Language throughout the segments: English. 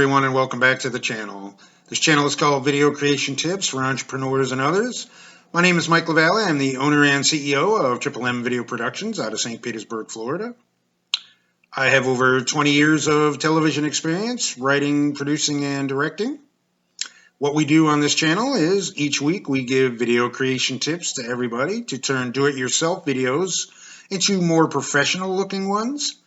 everyone, and welcome back to the channel. This channel is called Video Creation Tips for Entrepreneurs and Others. My name is Mike LaValle. I'm the owner and CEO of Triple M Video Productions out of St. Petersburg, Florida. I have over 20 years of television experience writing, producing, and directing. What we do on this channel is each week we give video creation tips to everybody to turn do-it-yourself videos into more professional looking ones.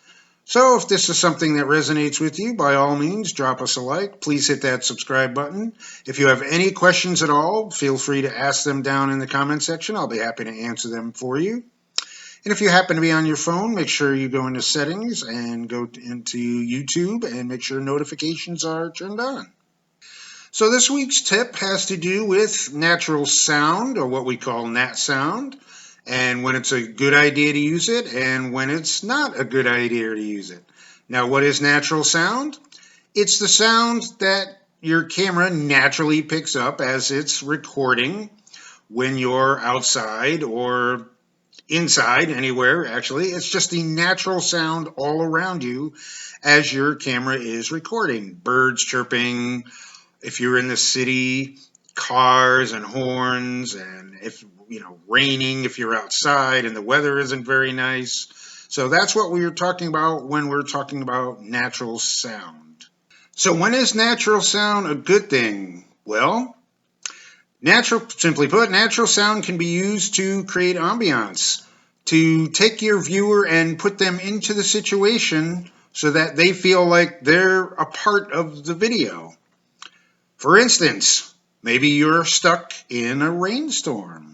So if this is something that resonates with you, by all means, drop us a like. Please hit that subscribe button. If you have any questions at all, feel free to ask them down in the comment section. I'll be happy to answer them for you. And if you happen to be on your phone, make sure you go into settings and go into YouTube and make sure notifications are turned on. So this week's tip has to do with natural sound, or what we call nat sound, and when it's a good idea to use it and when it's not a good idea to use it. Now, what is natural sound? It's the sound that your camera naturally picks up as it's recording when you're outside or inside, anywhere actually. It's just the natural sound all around you as your camera is recording. Birds chirping, if you're in the city, cars and horns, and if raining if you're outside and the weather isn't very nice. So that's what we are talking about when we're talking about natural sound. So when is natural sound a good thing? Well, simply put, natural sound can be used to create ambiance, to take your viewer and put them into the situation so that they feel like they're a part of the video. For instance, maybe you're stuck in a rainstorm.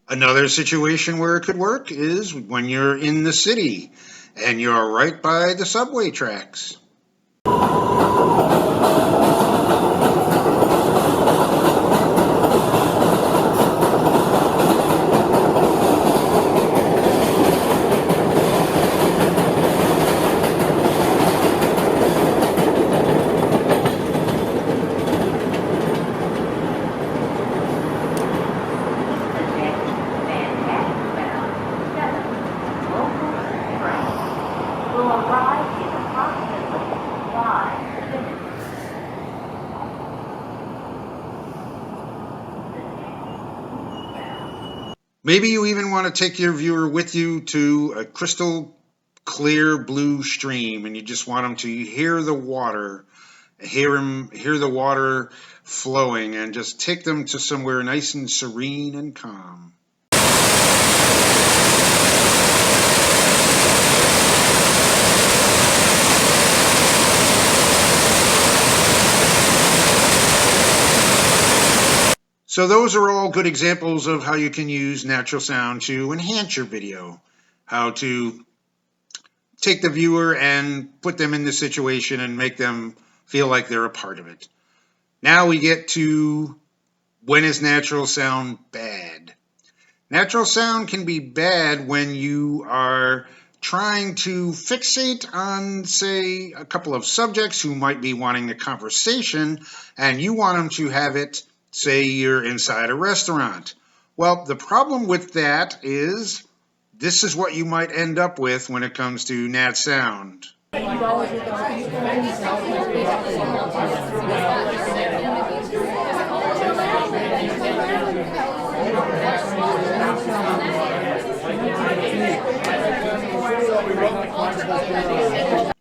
Another situation where it could work is when you're in the city and you're right by the subway tracks. Maybe you even want to take your viewer with you to a crystal clear blue stream, and you just want them to hear the water, hear the water flowing, and just take them to somewhere nice and serene and calm. So those are all good examples of how you can use natural sound to enhance your video, how to take the viewer and put them in the situation and make them feel like they're a part of it. Now we get to when is natural sound bad? Natural sound can be bad when you are trying to fixate on, say, a couple of subjects who might be wanting a conversation, and you want them to have it, say you're inside a restaurant. Well, the problem with that is this is what you might end up with when it comes to nat sound.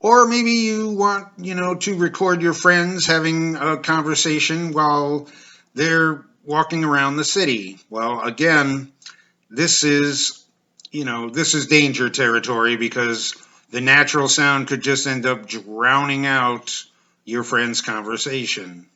Or maybe you want, to record your friends having a conversation while they're walking around the city. Well, again, this is danger territory because the natural sound could just end up drowning out your friend's conversation.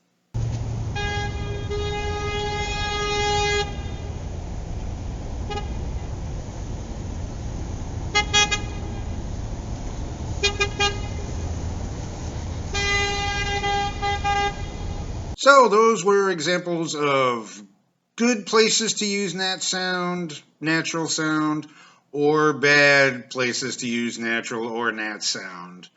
So those were examples of good places to use natural sound, or bad places to use natural or nat sound.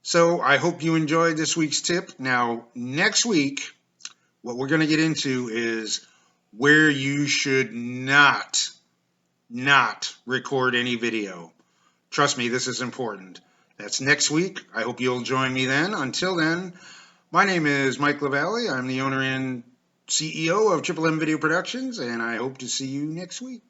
So I hope you enjoyed this week's tip. Now, next week, what we're going to get into is where you should not record any video. Trust me, this is important. That's next week. I hope you'll join me then. Until then, my name is Mike LaValle. I'm the owner and CEO of Triple M Video Productions, and I hope to see you next week.